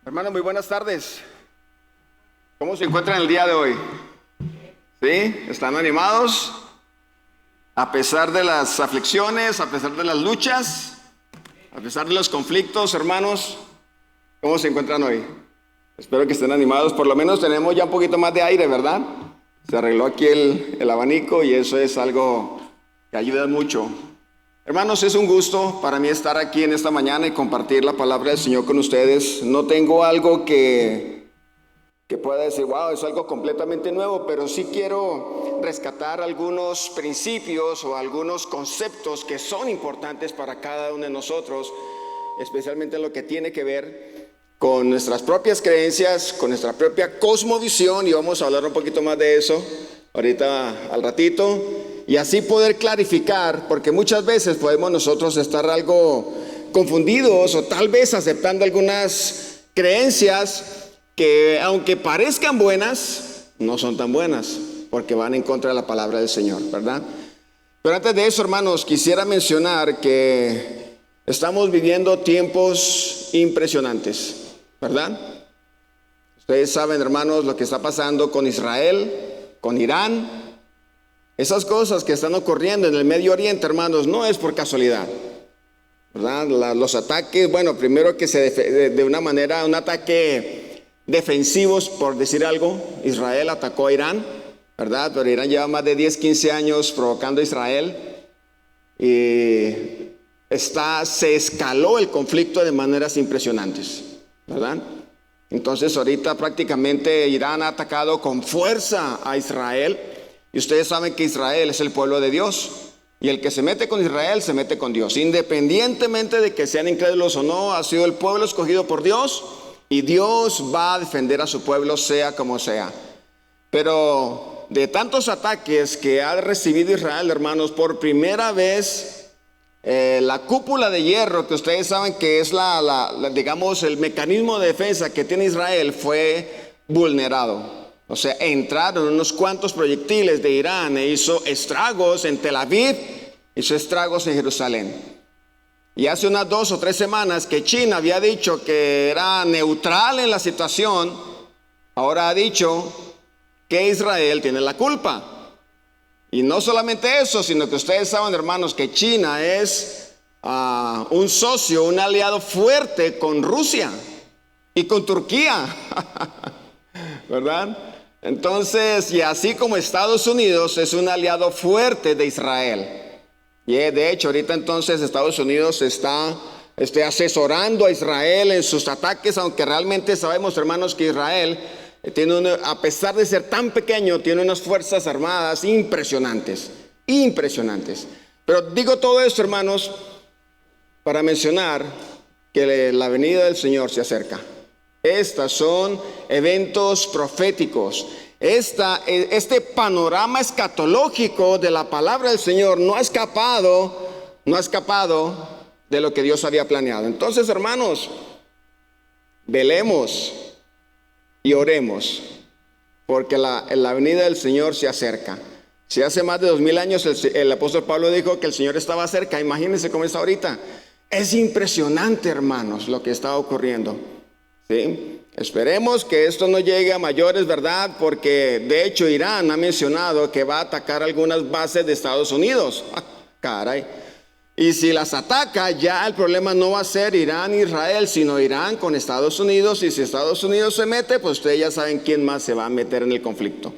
Hermanos, muy buenas tardes. ¿Cómo se encuentran el día de hoy? ¿Sí? ¿Están animados? A pesar de las aflicciones, a pesar de las luchas, a pesar de los conflictos, hermanos, ¿cómo se encuentran hoy? Espero que estén animados. Por lo menos tenemos ya un poquito más de aire, ¿verdad? Se arregló aquí el abanico y eso es algo que ayuda mucho. Hermanos, es un gusto para mí estar aquí en esta mañana y compartir la palabra del Señor con ustedes. No tengo algo que pueda decir, wow, es algo completamente nuevo, pero sí quiero rescatar algunos principios o algunos conceptos que son importantes para cada uno de nosotros, especialmente en lo que tiene que ver con nuestras propias creencias, con nuestra propia cosmovisión, y vamos a hablar un poquito más de eso ahorita al ratito. Y así poder clarificar, porque muchas veces podemos nosotros estar algo confundidos o tal vez aceptando algunas creencias que aunque parezcan buenas, no son tan buenas, porque van en contra de la palabra del Señor, ¿verdad? Pero antes de eso, hermanos, quisiera mencionar que estamos viviendo tiempos impresionantes, ¿verdad? Ustedes saben, hermanos, lo que está pasando con Israel, con Irán. Esas cosas que están ocurriendo en el Medio Oriente, hermanos, no es por casualidad, ¿verdad? Los ataques, bueno, primero que de una manera, un ataque defensivos, por decir algo. Israel atacó a Irán, ¿verdad? Pero Irán lleva más de 10, 15 años provocando a Israel y se escaló el conflicto de maneras impresionantes, ¿verdad? Entonces ahorita prácticamente Irán ha atacado con fuerza a Israel. Y ustedes saben que Israel es el pueblo de Dios. Y el que se mete con Israel, se mete con Dios. Independientemente de que sean incrédulos o no, ha sido el pueblo escogido por Dios. Y Dios va a defender a su pueblo, sea como sea. Pero de tantos ataques que ha recibido Israel, hermanos, por primera vez, la cúpula de hierro, que ustedes saben que es digamos, el mecanismo de defensa que tiene Israel, fue vulnerado. O sea, entraron unos cuantos proyectiles de Irán e hizo estragos en Tel Aviv, hizo estragos en Jerusalén. Y hace unas 2 o 3 semanas que China había dicho que era neutral en la situación, ahora ha dicho que Israel tiene la culpa. Y no solamente eso, sino que ustedes saben, hermanos, que China es un socio, un aliado fuerte con Rusia y con Turquía, ¿verdad? Entonces, y así como Estados Unidos es un aliado fuerte de Israel. Y de hecho, ahorita entonces Estados Unidos está asesorando a Israel en sus ataques, aunque realmente sabemos, hermanos, que Israel a pesar de ser tan pequeño, tiene unas fuerzas armadas impresionantes, impresionantes. Pero digo todo esto, hermanos, para mencionar que la venida del Señor se acerca. Estos son eventos proféticos. Este panorama escatológico de la palabra del Señor no ha escapado de lo que Dios había planeado. Entonces, hermanos, velemos y oremos, porque la venida del Señor se acerca. Si hace más de 2000 años el apóstol Pablo dijo que el Señor estaba cerca, imagínense cómo está ahorita. Es impresionante, hermanos, lo que está ocurriendo. ¿Sí? Esperemos que esto no llegue a mayores, ¿verdad? Porque de hecho Irán ha mencionado que va a atacar algunas bases de Estados Unidos. Caray. Y si las ataca, ya el problema no va a ser Irán e Israel, sino Irán con Estados Unidos. Y si Estados Unidos se mete, pues ustedes ya saben quién más se va a meter en el conflicto.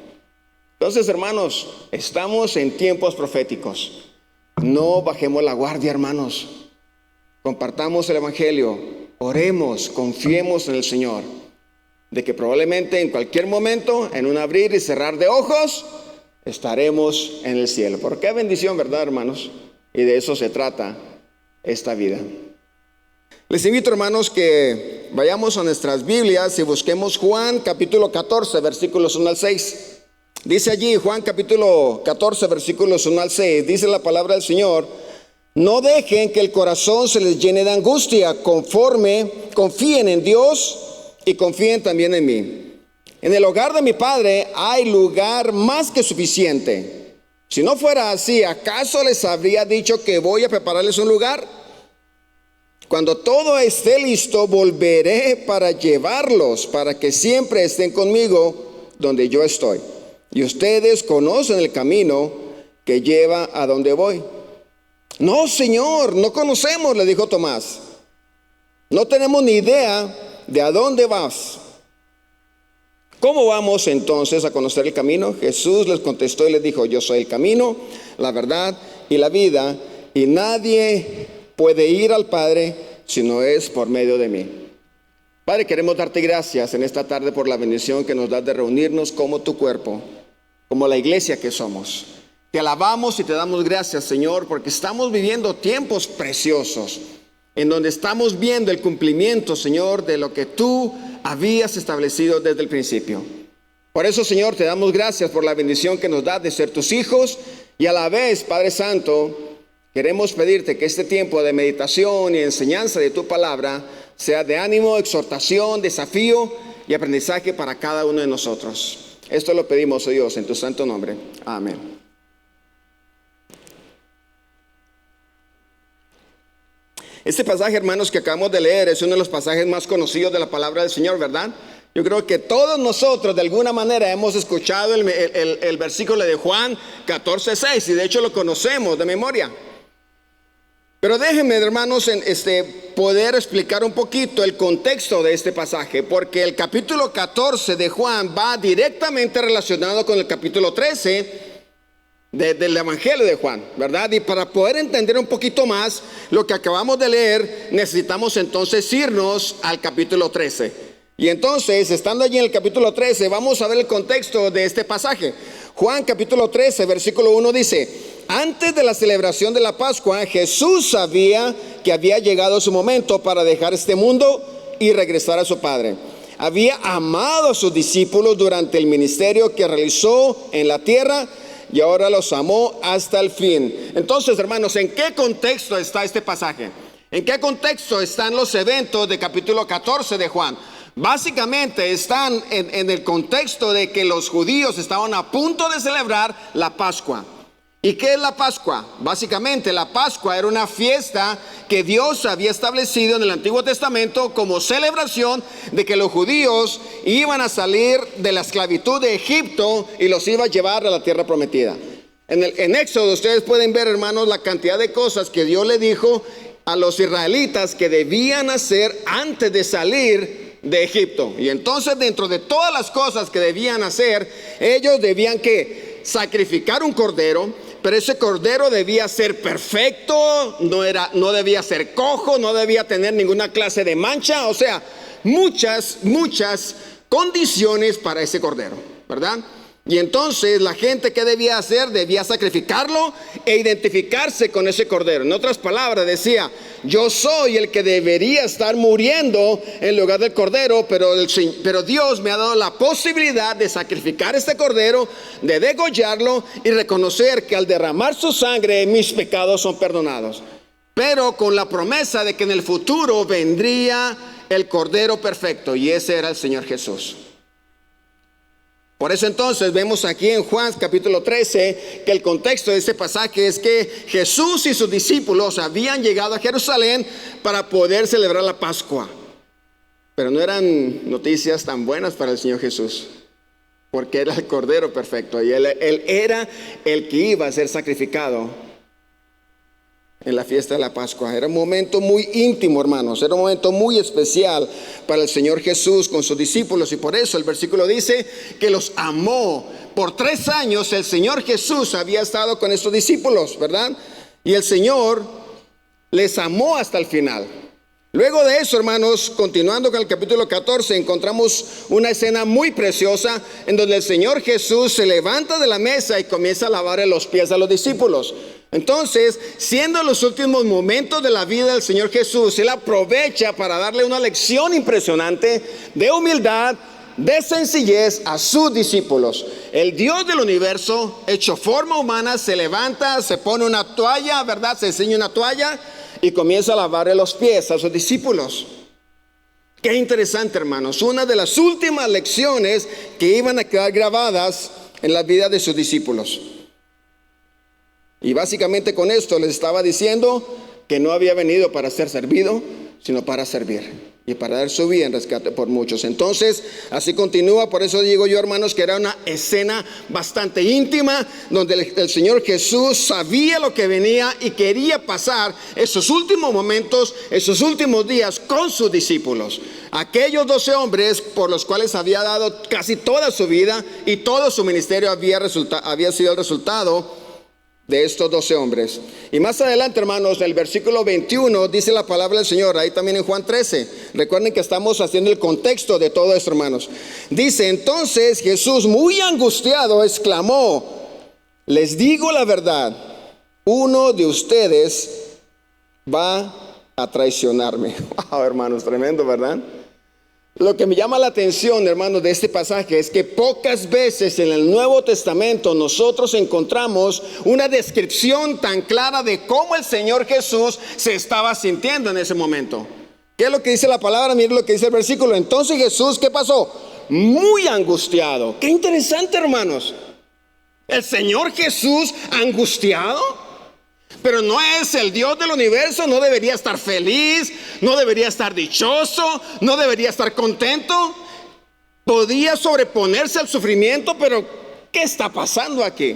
Entonces, hermanos, estamos en tiempos proféticos. No bajemos la guardia, hermanos. Compartamos el evangelio. Oremos, confiemos en el Señor, de que probablemente en cualquier momento, en un abrir y cerrar de ojos, estaremos en el cielo. Porque qué bendición, ¿verdad, hermanos? Y de eso se trata esta vida. Les invito, hermanos, que vayamos a nuestras Biblias y busquemos Juan capítulo 14, versículos 1 al 6. Dice allí, Juan capítulo 14, versículos 1 al 6, dice la palabra del Señor: no dejen que el corazón se les llene de angustia, confíen en Dios y confíen también en mí. En el hogar de mi Padre hay lugar más que suficiente. Si no fuera así, ¿acaso les habría dicho que voy a prepararles un lugar? Cuando todo esté listo, volveré para llevarlos, para que siempre estén conmigo donde yo estoy. Y ustedes conocen el camino que lleva a donde voy. No, Señor, no conocemos, le dijo Tomás. No tenemos ni idea de a dónde vas. ¿Cómo vamos entonces a conocer el camino? Jesús les contestó y les dijo: yo soy el camino, la verdad y la vida, y nadie puede ir al Padre si no es por medio de mí. Padre, queremos darte gracias en esta tarde por la bendición que nos das de reunirnos como tu cuerpo, como la iglesia que somos. Te alabamos y te damos gracias, Señor, porque estamos viviendo tiempos preciosos, en donde estamos viendo el cumplimiento, Señor, de lo que tú habías establecido desde el principio. Por eso, Señor, te damos gracias por la bendición que nos das de ser tus hijos, y a la vez, Padre Santo, queremos pedirte que este tiempo de meditación y enseñanza de tu palabra sea de ánimo, exhortación, desafío y aprendizaje para cada uno de nosotros. Esto lo pedimos, oh Dios, en tu santo nombre. Amén. Este pasaje, hermanos, que acabamos de leer es uno de los pasajes más conocidos de la palabra del Señor, ¿verdad? Yo creo que todos nosotros de alguna manera hemos escuchado el versículo de Juan 14:6, y de hecho lo conocemos de memoria. Pero déjenme, hermanos, poder explicar un poquito el contexto de este pasaje, porque el capítulo 14 de Juan va directamente relacionado con el capítulo 13 del Evangelio de Juan, ¿verdad? Y para poder entender un poquito más lo que acabamos de leer, necesitamos entonces irnos al capítulo 13. Y entonces, estando allí en el capítulo 13, vamos a ver el contexto de este pasaje. Juan capítulo 13, versículo 1 dice: antes de la celebración de la Pascua, Jesús sabía que había llegado su momento para dejar este mundo y regresar a su Padre. Había amado a sus discípulos durante el ministerio que realizó en la tierra, y ahora los amó hasta el fin. Entonces, hermanos, ¿en qué contexto está este pasaje? ¿En qué contexto están los eventos de capítulo 14 de Juan? Básicamente están en el contexto de que los judíos estaban a punto de celebrar la Pascua. ¿Y qué es la Pascua? Básicamente la Pascua era una fiesta que Dios había establecido en el Antiguo Testamento como celebración de que los judíos iban a salir de la esclavitud de Egipto y los iba a llevar a la tierra prometida. En Éxodo ustedes pueden ver, hermanos, la cantidad de cosas que Dios le dijo a los israelitas que debían hacer antes de salir de Egipto. Y entonces, dentro de todas las cosas que debían hacer, ellos debían que sacrificar un cordero. Pero ese cordero debía ser perfecto, no debía ser cojo, no debía tener ninguna clase de mancha. O sea, muchas condiciones para ese cordero, ¿verdad? Y entonces la gente, ¿qué debía hacer? Debía sacrificarlo e identificarse con ese cordero. En otras palabras, decía: yo soy el que debería estar muriendo en lugar del cordero, pero Dios me ha dado la posibilidad de sacrificar este cordero, de degollarlo y reconocer que al derramar su sangre mis pecados son perdonados. Pero con la promesa de que en el futuro vendría el cordero perfecto, y ese era el Señor Jesús. Por eso entonces vemos aquí en Juan capítulo 13 que el contexto de este pasaje es que Jesús y sus discípulos habían llegado a Jerusalén para poder celebrar la Pascua. Pero no eran noticias tan buenas para el Señor Jesús, porque era el Cordero perfecto y él era el que iba a ser sacrificado en la fiesta de la Pascua. Era un momento muy íntimo, hermanos, era un momento muy especial para el Señor Jesús con sus discípulos, y por eso el versículo dice que los amó. Por 3 años el Señor Jesús había estado con estos discípulos, ¿verdad? Y el Señor les amó hasta el final. Luego de eso, hermanos, continuando con el capítulo 14, encontramos una escena muy preciosa en donde el Señor Jesús se levanta de la mesa y comienza a lavarle los pies a los discípulos. Entonces, siendo los últimos momentos de la vida del Señor Jesús, Él aprovecha para darle una lección impresionante de humildad, de sencillez a sus discípulos. El Dios del universo, hecho forma humana, se levanta, se pone una toalla, ¿verdad? Se ciñe una toalla y comienza a lavarle los pies a sus discípulos. Qué interesante, hermanos. Una de las últimas lecciones que iban a quedar grabadas en la vida de sus discípulos. Y básicamente con esto les estaba diciendo que no había venido para ser servido, sino para servir y para dar su vida en rescate por muchos. Entonces, así continúa. Por eso digo yo, hermanos, que era una escena bastante íntima, donde el Señor Jesús sabía lo que venía y quería pasar esos últimos momentos, esos últimos días con sus discípulos. Aquellos 12 hombres por los cuales había dado casi toda su vida y todo su ministerio había sido el resultado de estos 12 hombres. Y más adelante, hermanos, en el versículo 21 dice la palabra del Señor, ahí también en Juan 13. Recuerden que estamos haciendo el contexto de todo esto, hermanos. Dice: entonces Jesús, muy angustiado, exclamó: les digo la verdad, uno de ustedes va a traicionarme. Wow, hermanos, tremendo, ¿verdad? Lo que me llama la atención, hermanos, de este pasaje es que pocas veces en el Nuevo Testamento nosotros encontramos una descripción tan clara de cómo el Señor Jesús se estaba sintiendo en ese momento. ¿Qué es lo que dice la palabra? Miren lo que dice el versículo. Entonces Jesús, ¿qué pasó? Muy angustiado. Qué interesante, hermanos. El Señor Jesús angustiado. Pero no es el Dios del universo, no debería estar feliz, no debería estar dichoso, no debería estar contento. Podía sobreponerse al sufrimiento, pero ¿qué está pasando aquí?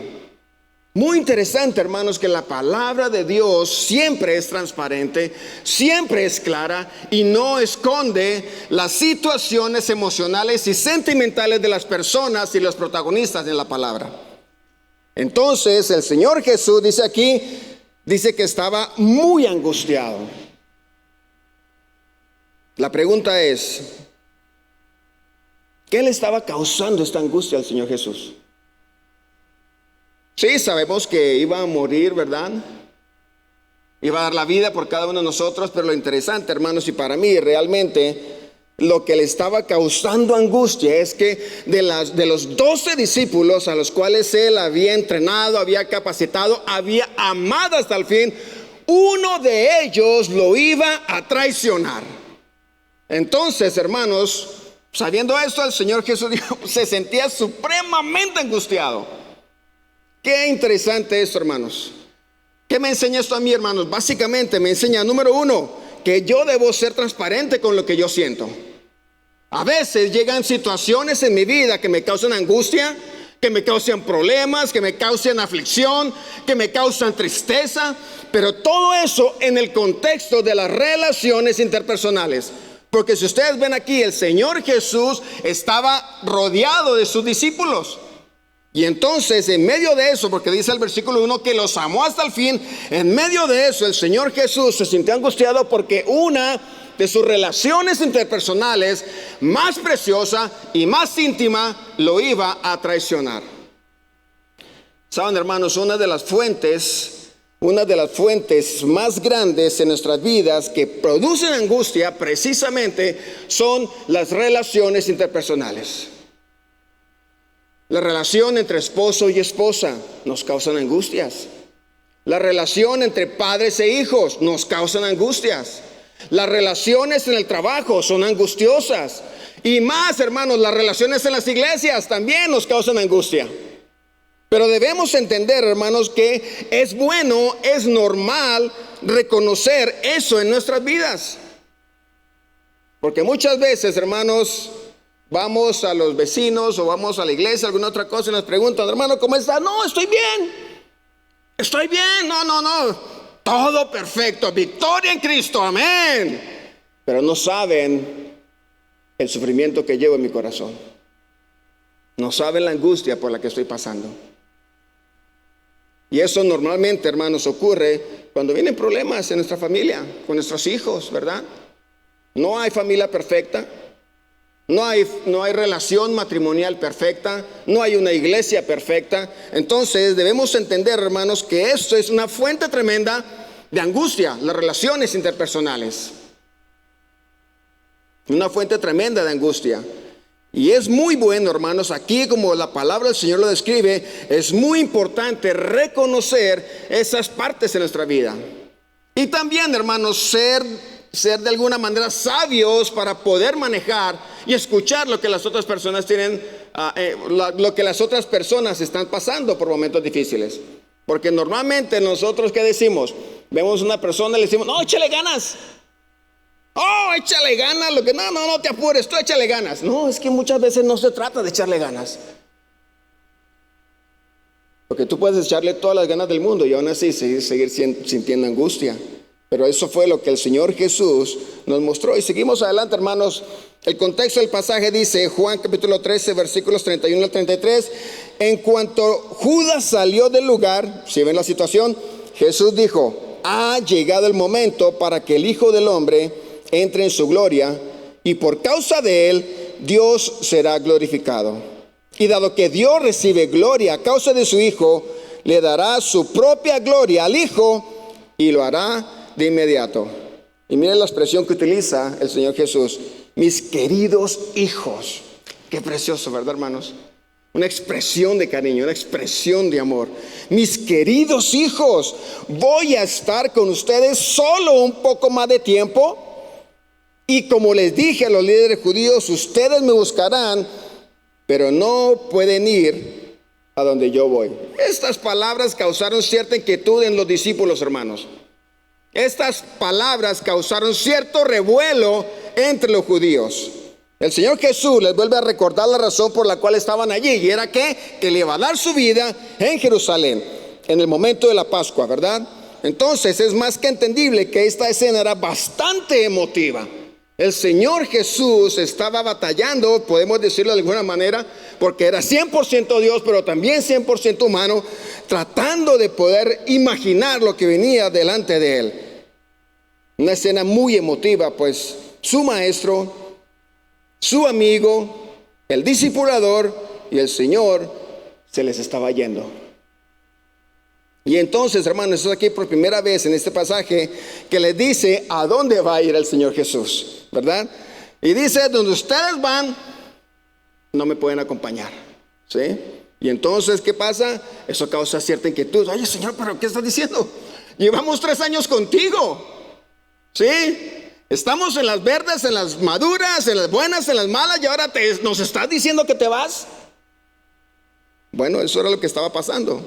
Muy interesante, hermanos, que la palabra de Dios siempre es transparente, siempre es clara y no esconde las situaciones emocionales y sentimentales de las personas y los protagonistas de la palabra. Entonces, el Señor Jesús dice aquí, dice que estaba muy angustiado. La pregunta es, ¿qué le estaba causando esta angustia al Señor Jesús? Sí, sabemos que iba a morir, ¿verdad? Iba a dar la vida por cada uno de nosotros, pero lo interesante, hermanos, y para mí realmente lo que le estaba causando angustia es que de los 12 discípulos a los cuales él había entrenado, había capacitado, había amado hasta el fin, uno de ellos lo iba a traicionar. Entonces, hermanos, sabiendo esto, el Señor Jesús se sentía supremamente angustiado. Qué interesante esto, hermanos. ¿Qué me enseña esto a mí, hermanos? Básicamente me enseña, número uno, que yo debo ser transparente con lo que yo siento. A veces llegan situaciones en mi vida que me causan angustia, que me causan problemas, que me causan aflicción, que me causan tristeza, pero todo eso en el contexto de las relaciones interpersonales. Porque si ustedes ven aquí, el Señor Jesús estaba rodeado de sus discípulos. Y entonces, en medio de eso, porque dice el versículo 1 que los amó hasta el fin, en medio de eso el Señor Jesús se sintió angustiado porque una de sus relaciones interpersonales más preciosa y más íntima lo iba a traicionar. Saben, hermanos, una de las fuentes más grandes en nuestras vidas que producen angustia precisamente son las relaciones interpersonales. La relación entre esposo y esposa nos causan angustias. La relación entre padres e hijos nos causan angustias. Las relaciones en el trabajo son angustiosas. Y más, hermanos, las relaciones en las iglesias también nos causan angustia. Pero debemos entender, hermanos, que es bueno, es normal reconocer eso en nuestras vidas. Porque muchas veces, hermanos, vamos a los vecinos o vamos a la iglesia, alguna otra cosa, y nos preguntan, hermano, ¿cómo está? No, estoy bien. Estoy bien, no. Todo perfecto, victoria en Cristo, amén. Pero no saben el sufrimiento que llevo en mi corazón. No saben la angustia por la que estoy pasando. Y eso normalmente, hermanos, ocurre cuando vienen problemas en nuestra familia, con nuestros hijos, ¿verdad? No hay familia perfecta. No hay relación matrimonial perfecta, no hay una iglesia perfecta. Entonces debemos entender, hermanos, que esto es una fuente tremenda de angustia, las relaciones interpersonales. Una fuente tremenda de angustia. Y es muy bueno, hermanos, aquí como la palabra del Señor lo describe, es muy importante reconocer esas partes en nuestra vida. Y también, hermanos, ser de alguna manera sabios para poder manejar y escuchar lo que las otras personas tienen, lo que las otras personas están pasando por momentos difíciles. Porque normalmente nosotros, ¿qué decimos? Vemos a una persona y le decimos, no, échale ganas. Oh, échale ganas, no te apures, tú échale ganas. No, es que muchas veces no se trata de echarle ganas. Porque tú puedes echarle todas las ganas del mundo y aún así seguir sintiendo angustia. Pero eso fue lo que el Señor Jesús nos mostró. Y seguimos adelante, hermanos. El contexto del pasaje dice, Juan capítulo 13, versículos 31 al 33. En cuanto Judas salió del lugar, si ven la situación, Jesús dijo, ha llegado el momento para que el Hijo del Hombre entre en su gloria, y por causa de él, Dios será glorificado. Y dado que Dios recibe gloria a causa de su Hijo, le dará su propia gloria al Hijo y lo hará de inmediato. Y miren la expresión que utiliza el Señor Jesús. Mis queridos hijos. Qué precioso, ¿verdad, hermanos? Una expresión de cariño, una expresión de amor. Mis queridos hijos, voy a estar con ustedes solo un poco más de tiempo. Y como les dije a los líderes judíos, ustedes me buscarán, pero no pueden ir a donde yo voy. Estas palabras causaron cierta inquietud en los discípulos, hermanos. Estas palabras causaron cierto revuelo entre los judíos. El Señor Jesús les vuelve a recordar la razón por la cual estaban allí. Y era que le iba a dar su vida en Jerusalén, en el momento de la Pascua, ¿verdad? Entonces es más que entendible que esta escena era bastante emotiva. El Señor Jesús estaba batallando, podemos decirlo de alguna manera, porque era 100% Dios, pero también 100% humano, tratando de poder imaginar lo que venía delante de él. Una escena muy emotiva, pues su maestro, su amigo, el discipulador y el Señor se les estaba yendo. Y entonces, hermanos, es aquí por primera vez en este pasaje que les dice a dónde va a ir el Señor Jesús, ¿verdad? Y dice, donde ustedes van, no me pueden acompañar, ¿sí? Y entonces, ¿qué pasa? Eso causa cierta inquietud. Oye, Señor, ¿pero qué estás diciendo? Llevamos 3 años contigo, ¿sí? Estamos en las verdes, en las maduras, en las buenas, en las malas, y ahora nos estás diciendo que te vas. Bueno, eso era lo que estaba pasando.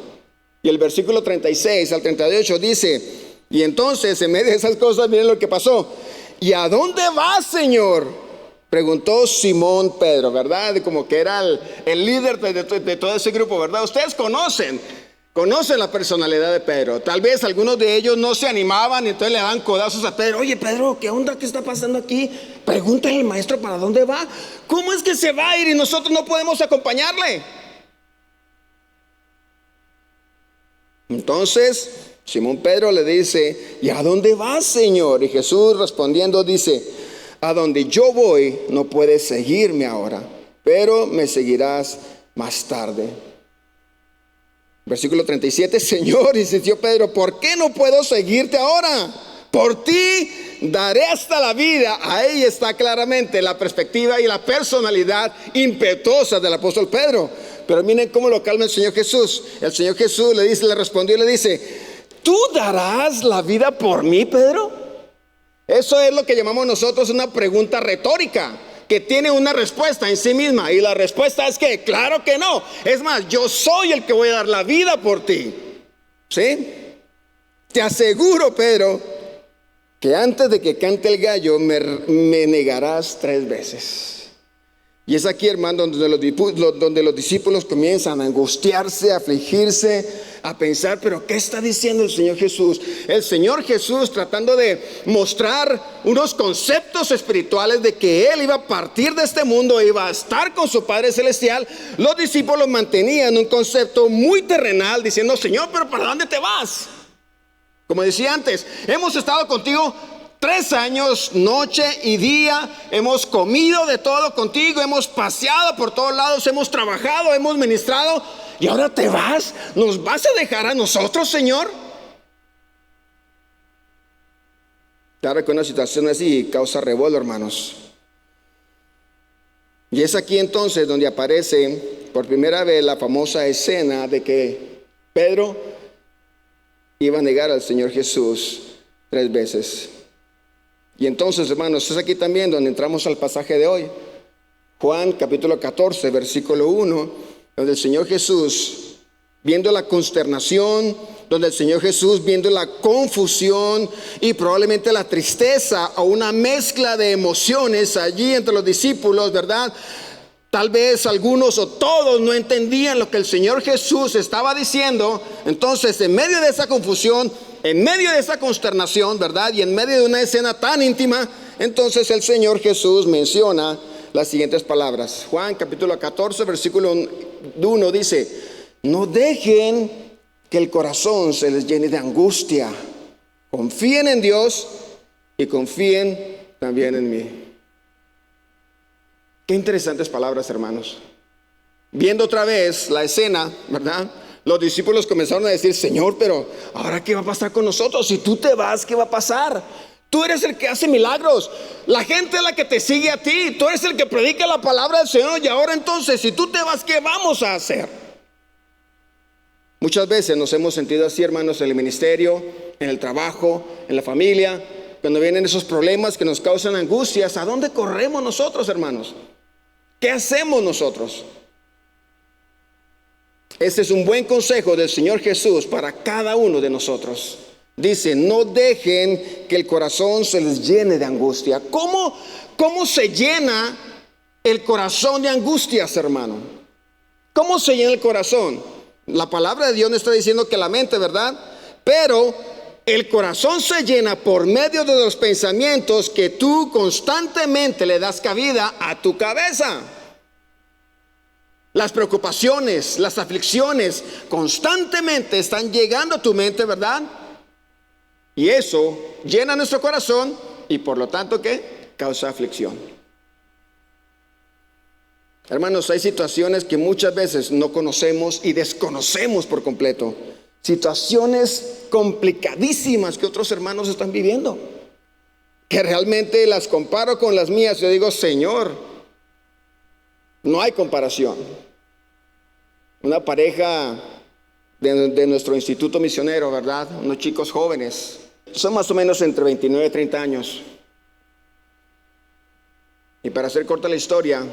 Y el versículo 36 al 38 dice, y entonces en medio de esas cosas, miren lo que pasó. ¿Y a dónde vas, Señor? Preguntó Simón Pedro, ¿verdad? Como que era el líder de todo ese grupo, ¿verdad? Ustedes conocen la personalidad de Pedro. Tal vez algunos de ellos no se animaban y entonces le daban codazos a Pedro. Oye, Pedro, ¿qué onda? ¿Qué está pasando aquí? Pregúntale al maestro para dónde va. ¿Cómo es que se va a ir y nosotros no podemos acompañarle? Entonces Simón Pedro le dice, ¿y a dónde vas, Señor? Y Jesús respondiendo dice, a donde yo voy no puedes seguirme ahora, pero me seguirás más tarde. Versículo 37, Señor, insistió Pedro, ¿por qué no puedo seguirte ahora? Por ti daré hasta la vida. Ahí está claramente la perspectiva y la personalidad impetuosa del apóstol Pedro. Pero miren cómo lo calma el Señor Jesús. El Señor Jesús le respondió y le dice, ¿tú darás la vida por mí, Pedro? Eso es lo que llamamos nosotros una pregunta retórica, que tiene una respuesta en sí misma. Y la respuesta es que, claro que no. Es más, yo soy el que voy a dar la vida por ti. ¿Sí? Te aseguro, Pedro, que antes de que cante el gallo me negarás 3 veces. Y es aquí, hermano, donde los discípulos comienzan a angustiarse, a afligirse, a pensar, pero ¿qué está diciendo el Señor Jesús? El Señor Jesús tratando de mostrar unos conceptos espirituales de que Él iba a partir de este mundo, iba a estar con su Padre Celestial. Los discípulos mantenían un concepto muy terrenal, diciendo, Señor, pero ¿para dónde te vas? Como decía antes, hemos estado contigo 3 años, noche y día, hemos comido de todo contigo, hemos paseado por todos lados, hemos trabajado, hemos ministrado, y ahora te vas. ¿Nos vas a dejar a nosotros, Señor? Claro que una situación así causa revuelo, hermanos. Y es aquí entonces donde aparece por primera vez la famosa escena de que Pedro iba a negar al Señor Jesús 3 veces. Y entonces, hermanos, es aquí también donde entramos al pasaje de hoy. Juan capítulo 14, versículo 1, donde el Señor Jesús, viendo la consternación donde el Señor Jesús, viendo la confusión y probablemente la tristeza o una mezcla de emociones allí entre los discípulos, ¿verdad? Tal vez algunos o todos no entendían lo que el Señor Jesús estaba diciendo. Entonces, en medio de esa confusión, en medio de esa consternación, ¿verdad? Y en medio de una escena tan íntima, entonces el Señor Jesús menciona las siguientes palabras. Juan capítulo 14, versículo 1 dice: no dejen que el corazón se les llene de angustia. Confíen en Dios y confíen también en mí. Qué interesantes palabras, hermanos. Viendo otra vez la escena, ¿verdad? Los discípulos comenzaron a decir: Señor, pero ¿ahora qué va a pasar con nosotros? Si tú te vas, ¿qué va a pasar? Tú eres el que hace milagros. La gente es la que te sigue a ti. Tú eres el que predica la palabra del Señor. Y ahora entonces, si tú te vas, ¿qué vamos a hacer? Muchas veces nos hemos sentido así, hermanos, en el ministerio, en el trabajo, en la familia. Cuando vienen esos problemas que nos causan angustias, ¿a dónde corremos nosotros, hermanos? ¿Qué hacemos nosotros? Este es un buen consejo del Señor Jesús para cada uno de nosotros. Dice: no dejen que el corazón se les llene de angustia. ¿Cómo se llena el corazón de angustias, hermano? ¿Cómo se llena el corazón? La palabra de Dios no está diciendo que la mente, ¿verdad? Pero el corazón se llena por medio de los pensamientos que tú constantemente le das cabida a tu cabeza. Las preocupaciones, las aflicciones constantemente están llegando a tu mente, ¿verdad? Y eso llena nuestro corazón y por lo tanto, ¿qué? Causa aflicción. Hermanos, hay situaciones que muchas veces no conocemos y desconocemos por completo. Situaciones complicadísimas que otros hermanos están viviendo, que realmente las comparo con las mías. Yo digo: Señor, no hay comparación. Una pareja de nuestro instituto misionero, ¿verdad? Unos chicos jóvenes, son más o menos entre 29 y 30 años. Y para hacer corta la historia,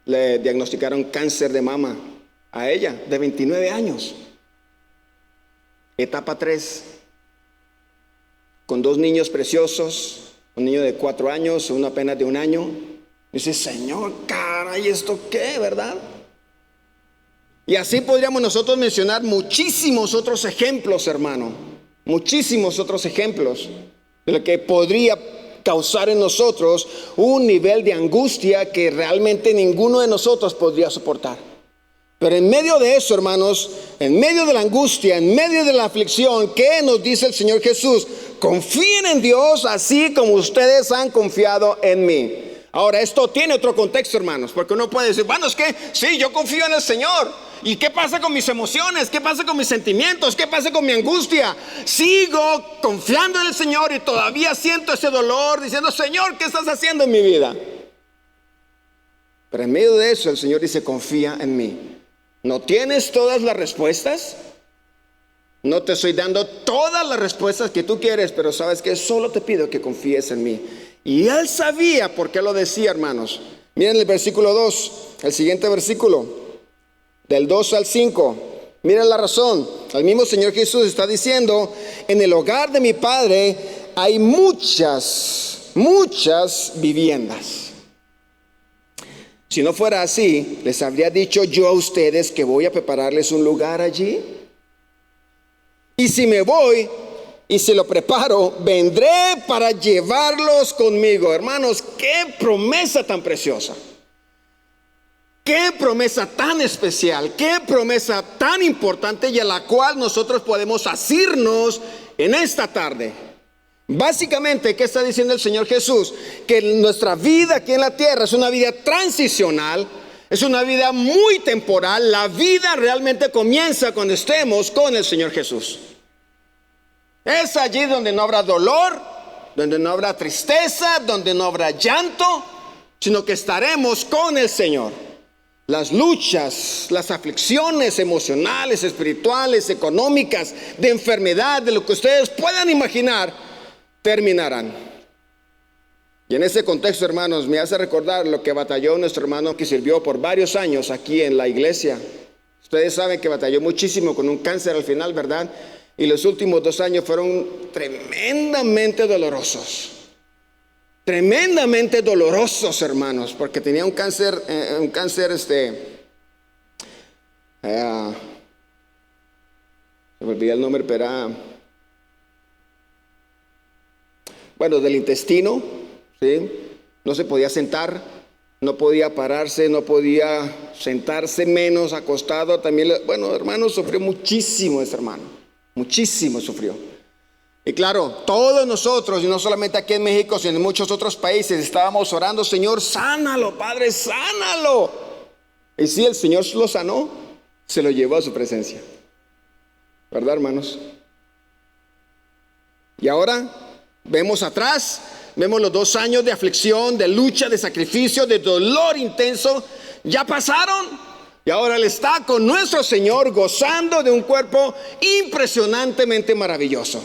le diagnosticaron cáncer de mama a ella, de 29 años. Etapa 3, con 2 niños preciosos, un niño de 4 años, uno apenas de 1 año. Dice: Señor, caray, ¿esto qué, verdad? Y así podríamos nosotros mencionar muchísimos otros ejemplos, hermano. Muchísimos otros ejemplos de lo que podría causar en nosotros un nivel de angustia que realmente ninguno de nosotros podría soportar. Pero en medio de eso, hermanos, en medio de la angustia, en medio de la aflicción, ¿qué nos dice el Señor Jesús? Confíen en Dios así como ustedes han confiado en mí. Ahora, esto tiene otro contexto, hermanos, porque uno puede decir: bueno, es que sí, yo confío en el Señor. ¿Y qué pasa con mis emociones? ¿Qué pasa con mis sentimientos? ¿Qué pasa con mi angustia? Sigo confiando en el Señor y todavía siento ese dolor, diciendo: Señor, ¿qué estás haciendo en mi vida? Pero en medio de eso el Señor dice: confía en mí. ¿No tienes todas las respuestas? No te estoy dando todas las respuestas que tú quieres, pero sabes que solo te pido que confíes en mí. Y él sabía por qué lo decía, hermanos. Miren el versículo 2, el siguiente versículo, del 2 al 5. Miren la razón. El mismo Señor Jesús está diciendo: en el hogar de mi Padre hay muchas viviendas. Si no fuera así, les habría dicho yo a ustedes que voy a prepararles un lugar allí. Y si me voy y se lo preparo, vendré para llevarlos conmigo. Hermanos, qué promesa tan preciosa. Qué promesa tan especial, qué promesa tan importante y a la cual nosotros podemos asirnos en esta tarde. Básicamente, ¿qué está diciendo el Señor Jesús? Que nuestra vida aquí en la tierra es una vida transicional, es una vida muy temporal. La vida realmente comienza cuando estemos con el Señor Jesús. Es allí donde no habrá dolor, donde no habrá tristeza, donde no habrá llanto, sino que estaremos con el Señor. Las luchas, las aflicciones emocionales, espirituales, económicas, de enfermedad, de lo que ustedes puedan imaginar, terminarán. Y en ese contexto, hermanos, me hace recordar lo que batalló nuestro hermano que sirvió por varios años aquí en la iglesia. Ustedes saben que batalló muchísimo con un cáncer al final, ¿verdad? Y los últimos 2 años fueron tremendamente dolorosos. Tremendamente dolorosos, hermanos, porque tenía un cáncer, se me olvidó el nombre, pero era, bueno, del intestino, ¿sí? No se podía sentar, no podía pararse, no podía sentarse, menos acostado. También, bueno, hermano, sufrió muchísimo ese hermano, muchísimo sufrió. Y claro, todos nosotros, y no solamente aquí en México, sino en muchos otros países, estábamos orando: Señor, sánalo, Padre, sánalo. Y sí, el Señor lo sanó, se lo llevó a su presencia. ¿Verdad, hermanos? Y ahora vemos atrás, vemos los 2 años de aflicción, de lucha, de sacrificio, de dolor intenso. Ya pasaron. Y ahora Él está con nuestro Señor, gozando de un cuerpo impresionantemente maravilloso.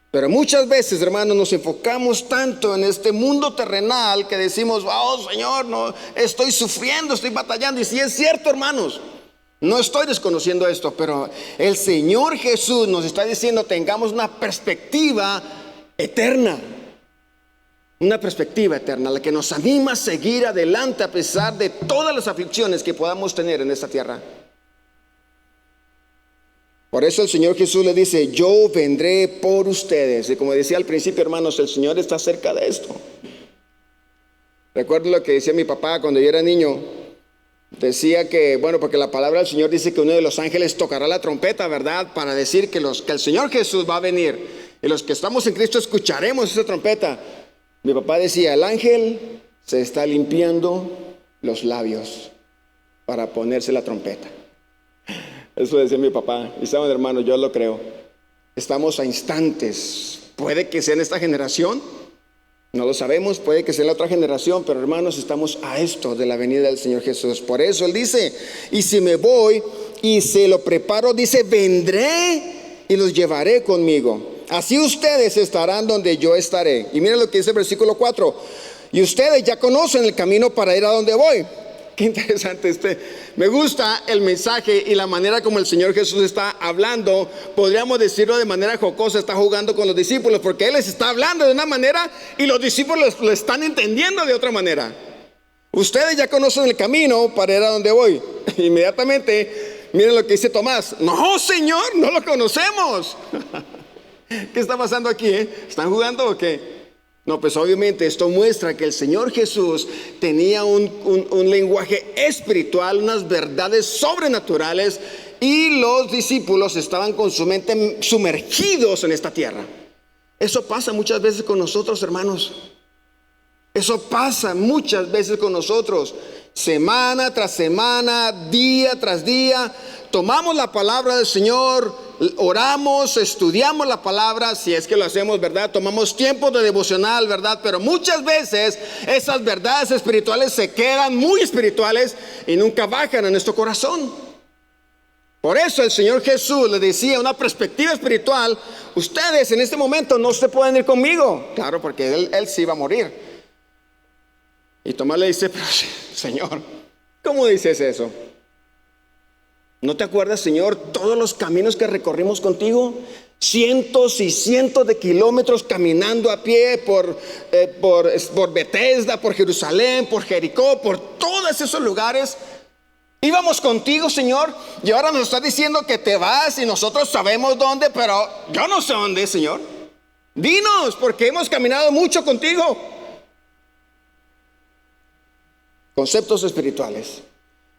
Pero muchas veces, hermanos, nos enfocamos tanto en este mundo terrenal que decimos: oh, Señor, no, estoy sufriendo, estoy batallando. Y si es cierto, hermanos, no estoy desconociendo esto, pero el Señor Jesús nos está diciendo: tengamos una perspectiva eterna. Una perspectiva eterna, la que nos anima a seguir adelante a pesar de todas las aflicciones que podamos tener en esta tierra. Por eso el Señor Jesús le dice: yo vendré por ustedes. Y como decía al principio, hermanos, el Señor está cerca de esto. Recuerdo lo que decía mi papá cuando yo era niño. Decía que, bueno, porque la palabra del Señor dice que uno de los ángeles tocará la trompeta, ¿verdad? Para decir que el Señor Jesús va a venir. Y los que estamos en Cristo escucharemos esa trompeta. Mi papá decía: el ángel se está limpiando los labios para ponerse la trompeta. Eso decía mi papá. Y saben, hermanos, yo lo creo. Estamos a instantes. Puede que sea en esta generación, no lo sabemos, puede que sea en la otra generación, pero hermanos, estamos a esto de la venida del Señor Jesús. Por eso Él dice: y si me voy y se lo preparo, dice, vendré y los llevaré conmigo. Así ustedes estarán donde yo estaré. Y miren lo que dice el versículo 4. Y ustedes ya conocen el camino para ir a donde voy. Qué interesante me gusta el mensaje y la manera como el Señor Jesús está hablando. Podríamos decirlo de manera jocosa, está jugando con los discípulos, porque Él les está hablando de una manera y los discípulos lo están entendiendo de otra manera. Ustedes ya conocen el camino para ir a donde voy. Inmediatamente, miren lo que dice Tomás. No, Señor, no lo conocemos. ¿Qué está pasando aquí? ¿Están jugando o qué? No, pues obviamente esto muestra que el Señor Jesús tenía un lenguaje espiritual, unas verdades sobrenaturales, y los discípulos estaban con su mente sumergidos en esta tierra. Eso pasa muchas veces con nosotros, hermanos. Eso pasa muchas veces con nosotros. Semana tras semana, día tras día, tomamos la palabra del Señor, oramos, estudiamos la palabra, si es que lo hacemos, ¿verdad? Tomamos tiempo de devocional, ¿verdad? Pero muchas veces esas verdades espirituales se quedan muy espirituales y nunca bajan a nuestro corazón. Por eso el Señor Jesús le decía, una perspectiva espiritual: ustedes en este momento no se pueden ir conmigo. Claro, porque él sí iba a morir. Y Tomás le dice: pero Señor, ¿cómo dices eso? ¿No te acuerdas, Señor, todos los caminos que recorrimos contigo? Cientos y cientos de kilómetros caminando a pie por Betesda, por Jerusalén, por Jericó, por todos esos lugares. Íbamos contigo, Señor, y ahora nos estás diciendo que te vas y nosotros sabemos dónde, pero yo no sé dónde, Señor. Dinos, porque hemos caminado mucho contigo. Conceptos espirituales.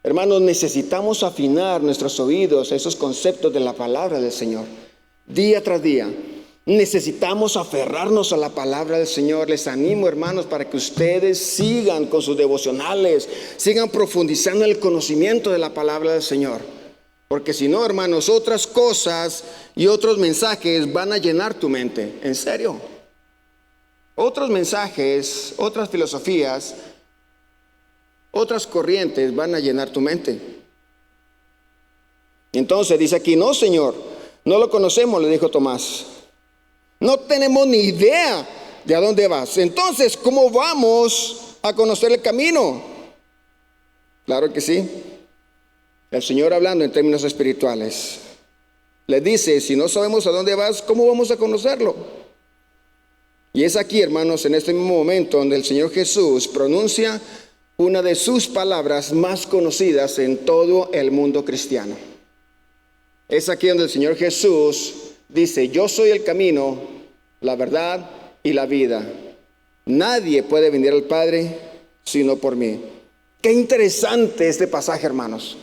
Hermanos, necesitamos afinar nuestros oídos a esos conceptos de la palabra del Señor. Día tras día, necesitamos aferrarnos a la palabra del Señor. Les animo, hermanos, para que ustedes sigan con sus devocionales, sigan profundizando en el conocimiento de la palabra del Señor. Porque si no, hermanos, otras cosas y otros mensajes van a llenar tu mente. En serio. Otros mensajes, otras filosofías, otras corrientes van a llenar tu mente. Entonces dice aquí: no, Señor, no lo conocemos, le dijo Tomás. No tenemos ni idea de a dónde vas. Entonces, ¿cómo vamos a conocer el camino? Claro que sí. El Señor hablando en términos espirituales. le dice, si no sabemos a dónde vas, ¿cómo vamos a conocerlo? Y es aquí, hermanos, en este mismo momento donde el Señor Jesús pronuncia una de sus palabras más conocidas en todo el mundo cristiano. Es aquí donde el Señor Jesús dice, yo soy el camino, la verdad y la vida. Nadie puede venir al Padre sino por mí. Qué interesante este pasaje, hermanos.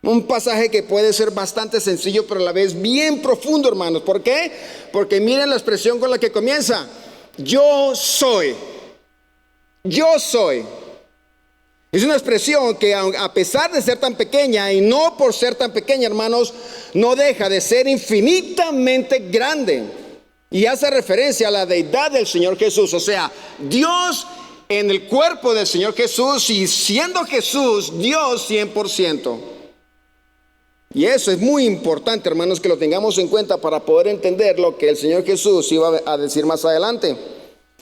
Un pasaje que puede ser bastante sencillo, pero a la vez bien profundo, hermanos. ¿Por qué? Porque miren la expresión con la que comienza. Yo soy. Yo soy. Es una expresión que a pesar de ser tan pequeña, y no por ser tan pequeña, hermanos, no deja de ser infinitamente grande. Y hace referencia a la deidad del Señor Jesús. O sea, Dios en el cuerpo del Señor Jesús, y siendo Jesús Dios 100%. Y eso es muy importante, hermanos, que lo tengamos en cuenta para poder entender lo que el Señor Jesús iba a decir más adelante.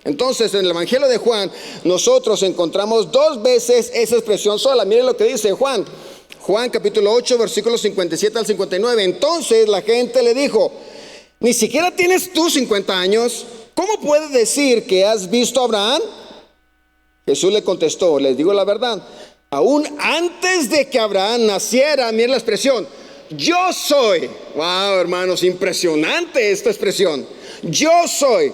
Entonces, en el Evangelio de Juan, nosotros encontramos 2 veces esa expresión sola. Miren lo que dice Juan. Juan capítulo 8, versículos 57 al 59. Entonces la gente le dijo, ¿ni siquiera tienes tú 50 años? ¿Cómo puedes decir que has visto a Abraham? Jesús le contestó, les digo la verdad, aún antes de que Abraham naciera, miren la expresión, yo soy. Wow, hermanos, impresionante esta expresión. Yo soy.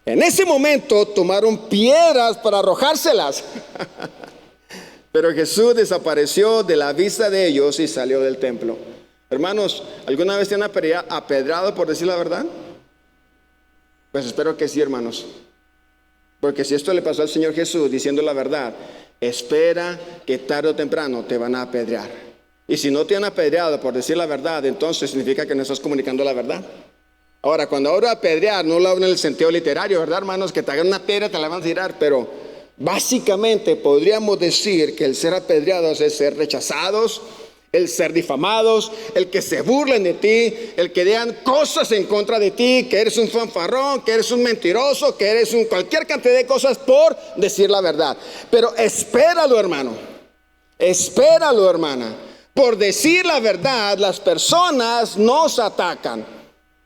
En ese momento tomaron piedras para arrojárselas. Pero Jesús desapareció de la vista de ellos y salió del templo. Hermanos, ¿alguna vez te han apedrado por decir la verdad? Pues espero que sí, hermanos. Porque si esto le pasó al Señor Jesús diciendo la verdad, espera que tarde o temprano te van a apedrear. Y si no te han apedreado por decir la verdad, entonces significa que no estás comunicando la verdad. Ahora, cuando hablo de apedrear, no lo hablo en el sentido literario, ¿verdad, hermanos? Que te hagan una piedra, te la van a tirar, pero básicamente podríamos decir que el ser apedreados es ser rechazados, el ser difamados, el que se burlen de ti, el que digan cosas en contra de ti, que eres un fanfarrón, que eres un mentiroso, que eres cualquier cantidad de cosas por decir la verdad. Pero espéralo, hermano, espéralo, hermana. Por decir la verdad, las personas nos atacan,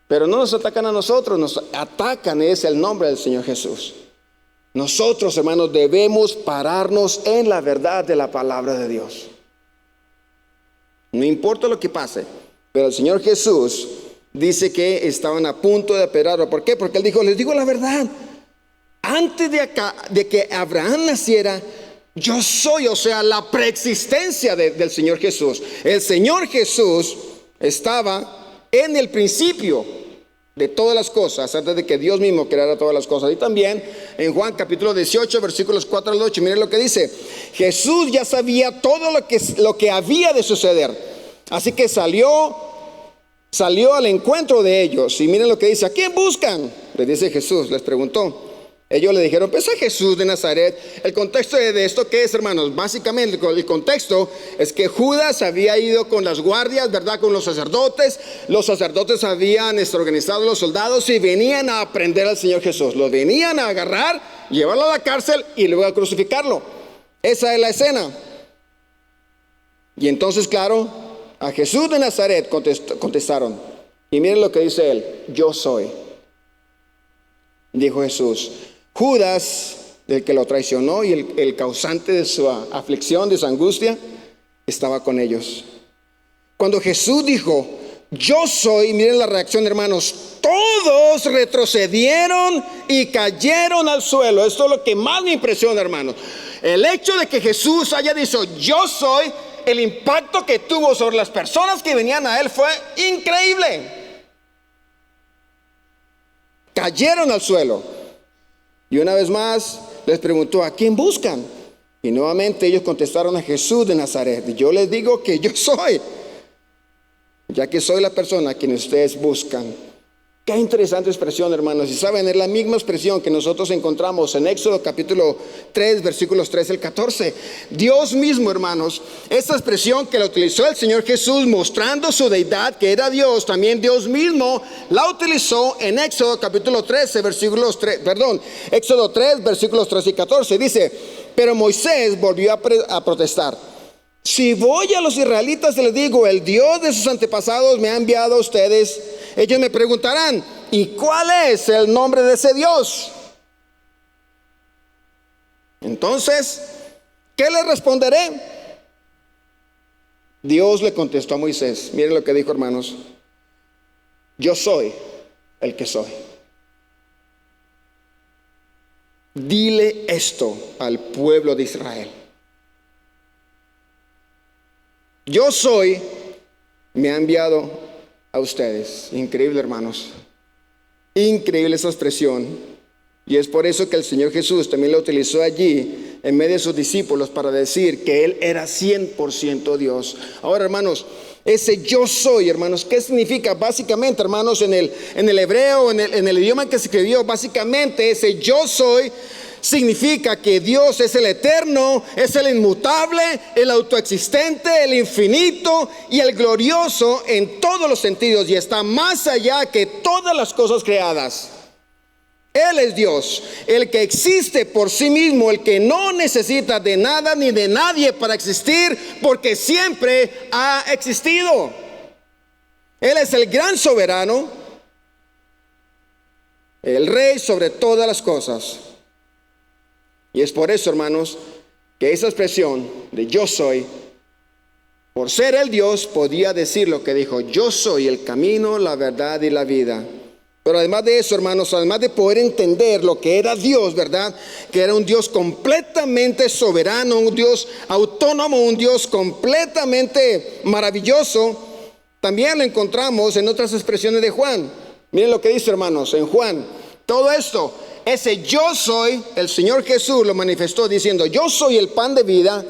pero no nos atacan a nosotros, nos atacan, es el nombre del Señor Jesús. Nosotros, hermanos, debemos pararnos en la verdad de la palabra de Dios. No importa lo que pase, pero el Señor Jesús dice que estaban a punto de apedrearlo. ¿Por qué? Porque Él dijo, les digo la verdad, antes de que Abraham naciera, yo soy, o sea, la preexistencia del Señor Jesús. El Señor Jesús estaba en el principio de todas las cosas, antes de que Dios mismo creara todas las cosas. Y también en Juan capítulo 18, versículos 4 al 8, miren lo que dice. Jesús ya sabía todo lo que había de suceder. Así que salió al encuentro de ellos. Y miren lo que dice. ¿A quién buscan? Les dice Jesús, les preguntó. Ellos le dijeron, pues a Jesús de Nazaret. El contexto de esto, ¿qué es, hermanos? Básicamente el contexto es que Judas había ido con las guardias, ¿verdad? Con los sacerdotes. Los sacerdotes habían organizado a los soldados y venían a prender al Señor Jesús. Lo venían a agarrar, llevarlo a la cárcel y luego a crucificarlo. Esa es la escena. Y entonces, claro, a Jesús de Nazaret contestaron. Y miren lo que dice él, yo soy. Dijo Jesús. Judas, el que lo traicionó y el causante de su aflicción, de su angustia, estaba con ellos. Cuando Jesús dijo, yo soy, miren la reacción, hermanos, todos retrocedieron y cayeron al suelo. Esto es lo que más me impresiona, hermanos. El hecho de que Jesús haya dicho, yo soy, el impacto que tuvo sobre las personas que venían a él fue increíble. Cayeron al suelo. Y una vez más les preguntó, ¿a quién buscan? Y nuevamente ellos contestaron a Jesús de Nazaret. Y yo les digo que yo soy, ya que soy la persona a quien ustedes buscan. Qué interesante expresión, hermanos. Y saben, es la misma expresión que nosotros encontramos en Éxodo capítulo 3, versículos 13 al 14. Dios mismo, hermanos, esta expresión que la utilizó el Señor Jesús mostrando su deidad, que era Dios, también Dios mismo la utilizó en Éxodo capítulo 13, Éxodo 3, versículos 13 y 14. Dice, pero Moisés volvió a protestar. Si voy a los israelitas y les digo, el Dios de sus antepasados me ha enviado a ustedes, ellos me preguntarán, ¿y cuál es el nombre de ese Dios? Entonces, ¿qué les responderé? Dios le contestó a Moisés, miren lo que dijo, hermanos: yo soy el que soy. Dile esto al pueblo de Israel. Yo soy, me ha enviado a ustedes. Increíble, hermanos. Increíble esa expresión. Y es por eso que el Señor Jesús también la utilizó allí en medio de sus discípulos para decir que Él era 100% Dios. Ahora, hermanos, ese yo soy, hermanos, ¿qué significa? Básicamente, hermanos, en el hebreo, en el idioma en que se escribió, básicamente ese yo soy significa que Dios es el eterno, es el inmutable, el autoexistente, el infinito y el glorioso en todos los sentidos, y está más allá que todas las cosas creadas. Él es Dios, el que existe por sí mismo, el que no necesita de nada ni de nadie para existir, porque siempre ha existido. Él es el gran soberano, el rey sobre todas las cosas. Y es por eso, hermanos, que esa expresión de yo soy, por ser el Dios, podía decir lo que dijo: yo soy el camino, la verdad y la vida. Pero además de eso, hermanos, además de poder entender lo que era Dios, ¿verdad? Que era un Dios completamente soberano, un Dios autónomo, un Dios completamente maravilloso, también lo encontramos en otras expresiones de Juan. Miren lo que dice, hermanos, en Juan. Todo esto, ese yo soy, el Señor Jesús lo manifestó diciendo: yo soy el pan de vida,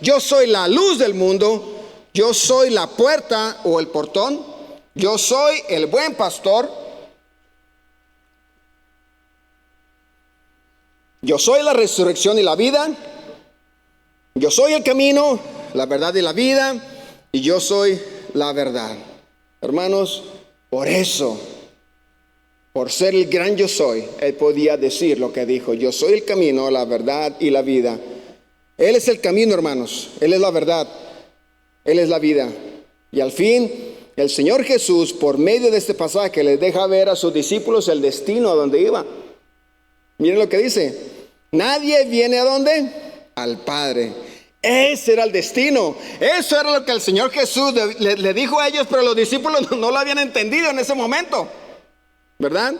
yo soy la luz del mundo, yo soy la puerta o el portón, yo soy el buen pastor. Yo soy la resurrección y la vida. Yo soy el camino, la verdad y la vida. Y yo soy la verdad. Hermanos, por eso, por ser el gran yo soy, Él podía decir lo que dijo: yo soy el camino, la verdad y la vida. Él es el camino, hermanos. Él es la verdad. Él es la vida. Y al fin, el Señor Jesús, por medio de este pasaje, les deja ver a sus discípulos el destino a donde iba. Miren lo que dice: nadie viene ¿a dónde? Al Padre. Ese era el destino. Eso era lo que el Señor Jesús le dijo a ellos, pero los discípulos no lo habían entendido en ese momento, ¿verdad?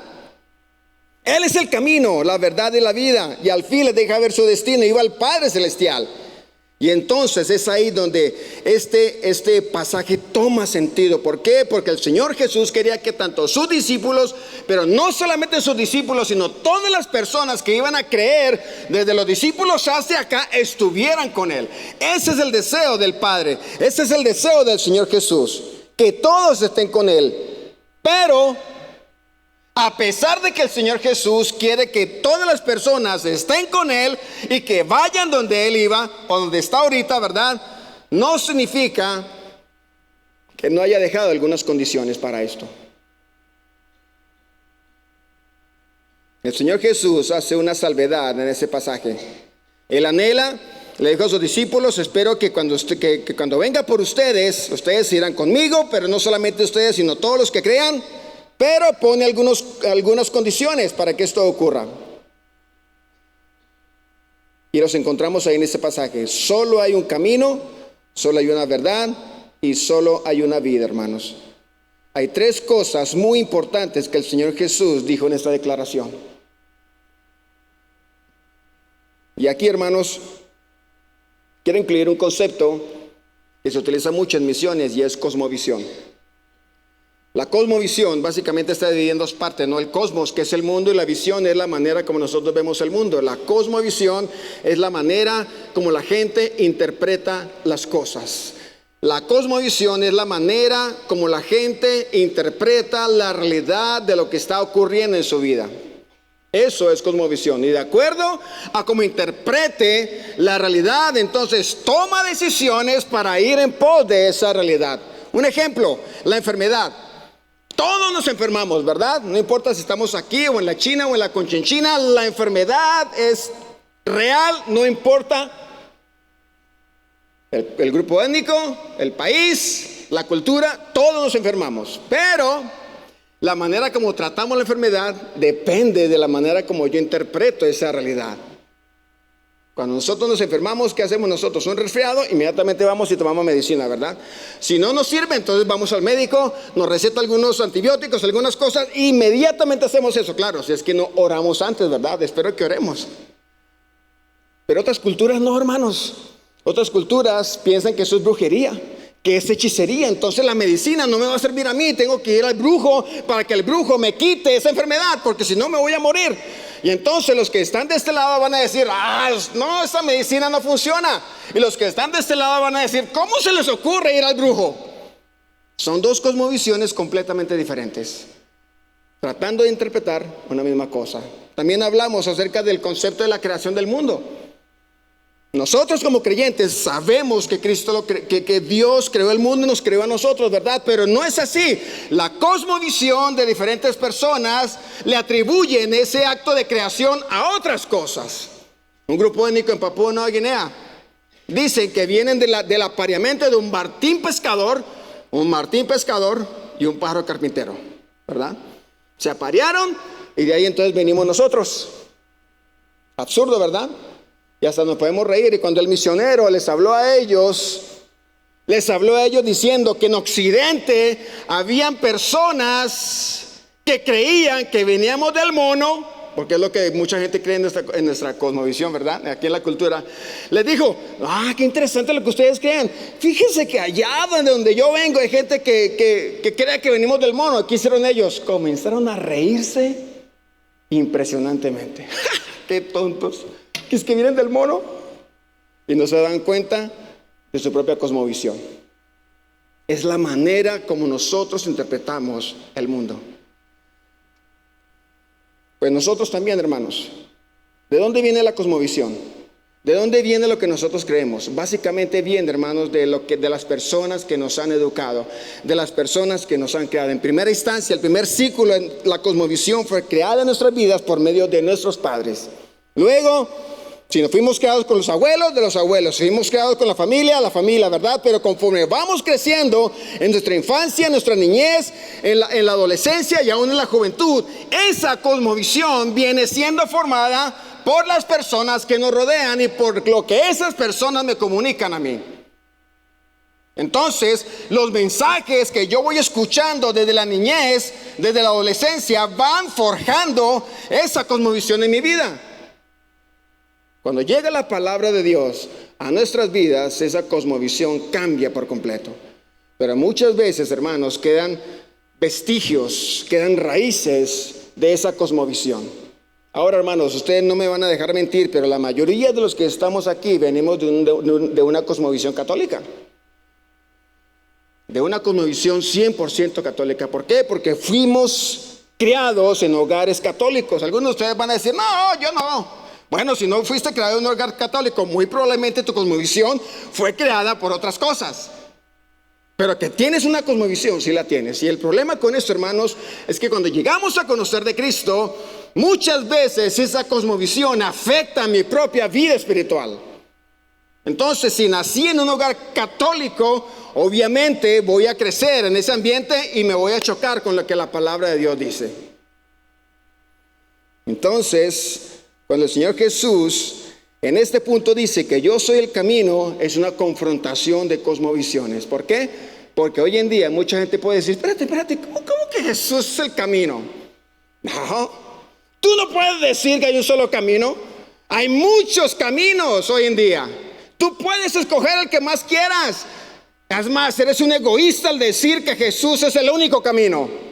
Él es el camino, la verdad y la vida. Y al fin les deja ver su destino. Iba al Padre Celestial. Y entonces es ahí donde este pasaje toma sentido. ¿Por qué? Porque el Señor Jesús quería que tanto sus discípulos, pero no solamente sus discípulos, sino todas las personas que iban a creer, desde los discípulos hasta acá, estuvieran con Él. Ese es el deseo del Padre. Ese es el deseo del Señor Jesús, que todos estén con Él. Pero a pesar de que el Señor Jesús quiere que todas las personas estén con Él y que vayan donde Él iba o donde está ahorita, ¿verdad? No significa que no haya dejado algunas condiciones para esto. El Señor Jesús hace una salvedad en ese pasaje. Él anhela, le dijo a sus discípulos: espero que cuando venga por ustedes irán conmigo, pero no solamente ustedes, sino todos los que crean. Pero pone algunas condiciones para que esto ocurra. Y los encontramos ahí en este pasaje. Solo hay un camino, solo hay una verdad y solo hay una vida, hermanos. Hay tres cosas muy importantes que el Señor Jesús dijo en esta declaración. Y aquí, hermanos, quiero incluir un concepto que se utiliza mucho en misiones y es cosmovisión. La cosmovisión básicamente está dividida en dos partes, ¿no? El cosmos, que es el mundo, y la visión es la manera como nosotros vemos el mundo. La cosmovisión es la manera como la gente interpreta las cosas. La cosmovisión es la manera como la gente interpreta la realidad de lo que está ocurriendo en su vida. Eso es cosmovisión. Y de acuerdo a cómo interprete la realidad, entonces toma decisiones para ir en pos de esa realidad. Un ejemplo, la enfermedad. Todos nos enfermamos, ¿verdad? No importa si estamos aquí o en la China o en la Conchinchina, la enfermedad es real, no importa El grupo étnico, el país, la cultura, todos nos enfermamos. Pero la manera como tratamos la enfermedad depende de la manera como yo interpreto esa realidad. Cuando nosotros nos enfermamos, ¿qué hacemos nosotros? Un resfriado, inmediatamente vamos y tomamos medicina, ¿verdad? Si no nos sirve, entonces vamos al médico, nos receta algunos antibióticos, algunas cosas, e inmediatamente hacemos eso. Claro, si es que no oramos antes, ¿verdad? Espero que oremos. Pero otras culturas no, hermanos. Otras culturas piensan que eso es brujería, que es hechicería. Entonces la medicina no me va a servir a mí, tengo que ir al brujo para que el brujo me quite esa enfermedad, porque si no me voy a morir. Y entonces los que están de este lado van a decir, no, esa medicina no funciona. Y los que están de este lado van a decir, ¿cómo se les ocurre ir al brujo? Son dos cosmovisiones completamente diferentes, tratando de interpretar una misma cosa. También hablamos acerca del concepto de la creación del mundo. Nosotros como creyentes sabemos que que Dios creó el mundo y nos creó a nosotros, ¿verdad? Pero no es así. La cosmovisión de diferentes personas le atribuyen ese acto de creación a otras cosas. Un grupo étnico en Papúa Nueva Guinea dicen que vienen del apareamiento de un martín pescador y un pájaro carpintero, ¿verdad? Se aparearon y de ahí entonces venimos nosotros. Absurdo, ¿verdad? Y hasta nos podemos reír. Y cuando el misionero les habló a ellos diciendo que en Occidente habían personas que creían que veníamos del mono, porque es lo que mucha gente cree en nuestra cosmovisión, ¿verdad? Aquí en la cultura. Les dijo, qué interesante lo que ustedes creen. Fíjense que allá donde yo vengo hay gente que cree que venimos del mono. ¿Qué hicieron ellos? Comenzaron a reírse impresionantemente. ¡Qué tontos! Que es que vienen del mono y no se dan cuenta de su propia cosmovisión. Es la manera como nosotros interpretamos el mundo. Pues nosotros también, hermanos, ¿de dónde viene la cosmovisión? ¿De dónde viene lo que nosotros creemos? Básicamente viene, hermanos, de las personas que nos han educado, de las personas que nos han creado. En primera instancia, el primer ciclo en la cosmovisión fue creada en nuestras vidas por medio de nuestros padres. Luego, si nos fuimos creados con los abuelos, de los abuelos. Si fuimos creados con la familia, ¿verdad? Pero conforme vamos creciendo en nuestra infancia, en nuestra niñez, en la adolescencia y aún en la juventud, esa cosmovisión viene siendo formada por las personas que nos rodean y por lo que esas personas me comunican a mí. Entonces, los mensajes que yo voy escuchando desde la niñez, desde la adolescencia, van forjando esa cosmovisión en mi vida. Cuando llega la palabra de Dios a nuestras vidas, esa cosmovisión cambia por completo. Pero muchas veces, hermanos, quedan vestigios, quedan raíces de esa cosmovisión. Ahora, hermanos, ustedes no me van a dejar mentir, pero la mayoría de los que estamos aquí venimos de una cosmovisión católica. De una cosmovisión 100% católica. ¿Por qué? Porque fuimos criados en hogares católicos. Algunos de ustedes van a decir, no, yo no. Bueno, si no fuiste creado en un hogar católico, muy probablemente tu cosmovisión fue creada por otras cosas. Pero que tienes una cosmovisión, sí la tienes. Y el problema con esto, hermanos, es que cuando llegamos a conocer de Cristo, muchas veces esa cosmovisión afecta a mi propia vida espiritual. Entonces, si nací en un hogar católico, obviamente voy a crecer en ese ambiente y me voy a chocar con lo que la palabra de Dios dice. Entonces, cuando el Señor Jesús en este punto dice que yo soy el camino, es una confrontación de cosmovisiones. ¿Por qué? Porque hoy en día mucha gente puede decir, espérate, ¿cómo que Jesús es el camino? No, tú no puedes decir que hay un solo camino. Hay muchos caminos hoy en día. Tú puedes escoger el que más quieras. Es más, eres un egoísta al decir que Jesús es el único camino.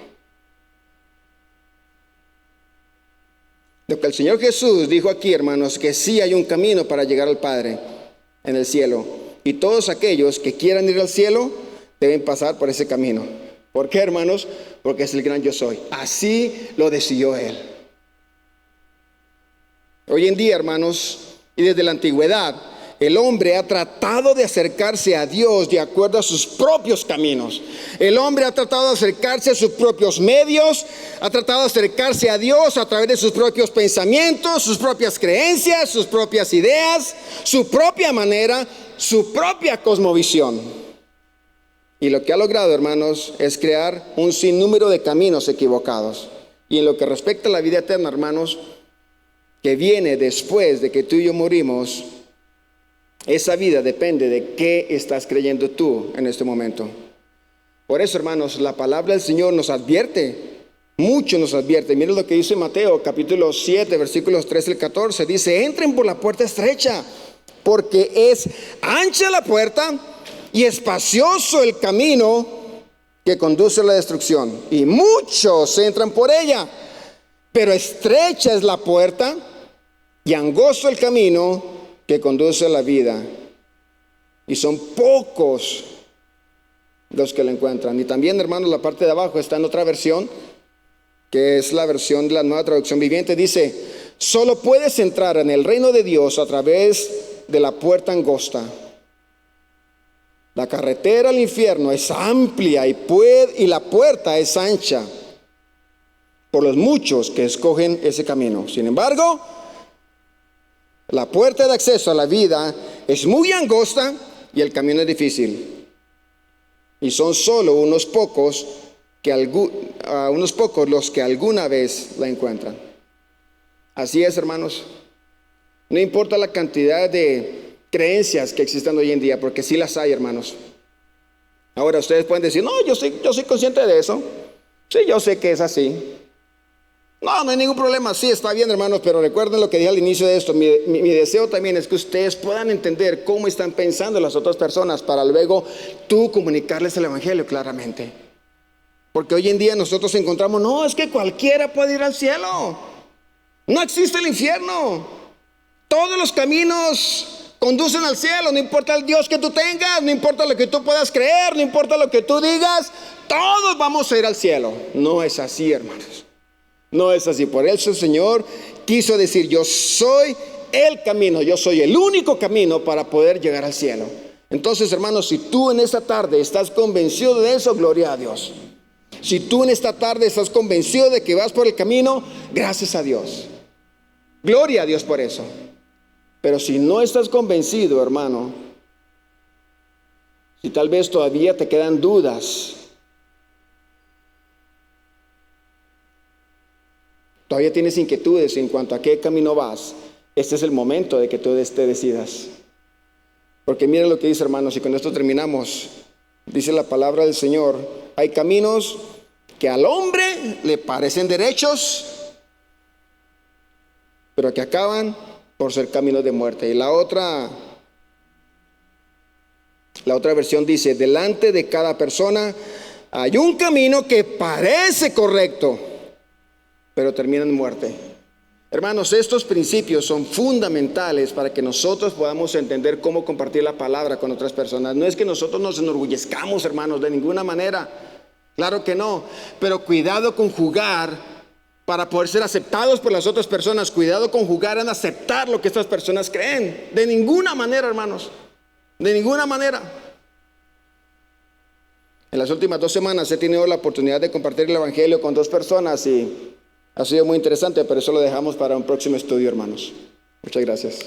Lo que el Señor Jesús dijo aquí, hermanos, que sí hay un camino para llegar al Padre en el cielo. Y todos aquellos que quieran ir al cielo deben pasar por ese camino. ¿Por qué, hermanos? Porque es el gran yo soy. Así lo decidió Él. Hoy en día, hermanos, y desde la antigüedad, el hombre ha tratado de acercarse a Dios de acuerdo a sus propios caminos. El hombre ha tratado de acercarse a sus propios medios, ha tratado de acercarse a Dios a través de sus propios pensamientos, sus propias creencias, sus propias ideas, su propia manera, su propia cosmovisión. Y lo que ha logrado, hermanos, es crear un sinnúmero de caminos equivocados. Y en lo que respecta a la vida eterna, hermanos, que viene después de que tú y yo morimos, esa vida depende de qué estás creyendo tú en este momento. Por eso, hermanos, la palabra del Señor nos advierte, mucho nos advierte. Miren lo que dice Mateo, capítulo 7, versículos 13 al 14. Dice: entren por la puerta estrecha, porque es ancha la puerta y espacioso el camino que conduce a la destrucción, y muchos entran por ella. Pero estrecha es la puerta y angosto el camino que conduce a la vida, y son pocos los que la encuentran. Y también, hermanos, la parte de abajo está en otra versión, que es la versión de la Nueva Traducción Viviente. Dice: solo puedes entrar en el reino de Dios a través de la puerta angosta. La carretera al infierno es amplia y la puerta es ancha por los muchos que escogen ese camino. Sin embargo, la puerta de acceso a la vida es muy angosta y el camino es difícil. Y son solo unos pocos los que alguna vez la encuentran. Así es, hermanos. No importa la cantidad de creencias que existen hoy en día, porque sí las hay, hermanos. Ahora ustedes pueden decir: no, yo soy consciente de eso. Sí, yo sé que es así. No hay ningún problema. Sí, está bien, hermanos, pero recuerden lo que dije al inicio de esto. Mi deseo también es que ustedes puedan entender cómo están pensando las otras personas, para luego tú comunicarles el evangelio claramente. Porque hoy en día nosotros encontramos: no, es que cualquiera puede ir al cielo. No existe el infierno. Todos los caminos conducen al cielo. No importa el Dios que tú tengas, no importa lo que tú puedas creer, no importa lo que tú digas, todos vamos a ir al cielo. No es así, hermanos. No es así. Por eso el Señor quiso decir: yo soy el camino, yo soy el único camino para poder llegar al cielo. Entonces, hermanos, si tú en esta tarde estás convencido de eso, gloria a Dios. Si tú en esta tarde estás convencido de que vas por el camino, gracias a Dios. Gloria a Dios por eso. Pero si no estás convencido, hermano, si tal vez todavía te quedan dudas, todavía tienes inquietudes en cuanto a qué camino vas, este es el momento de que tú te decidas. Porque miren lo que dice, hermanos, y con esto terminamos. Dice la palabra del Señor: hay caminos que al hombre le parecen derechos, pero que acaban por ser caminos de muerte. Y la otra versión dice: delante de cada persona hay un camino que parece correcto, pero termina en muerte. Hermanos, estos principios son fundamentales para que nosotros podamos entender cómo compartir la palabra con otras personas. No es que nosotros nos enorgullezcamos, hermanos, de ninguna manera. Claro que no. Pero cuidado con jugar para poder ser aceptados por las otras personas. Cuidado con jugar en aceptar lo que estas personas creen. De ninguna manera, hermanos. De ninguna manera. En las últimas 2 semanas he tenido la oportunidad de compartir el evangelio con 2 personas y ha sido muy interesante, pero eso lo dejamos para un próximo estudio, hermanos. Muchas gracias.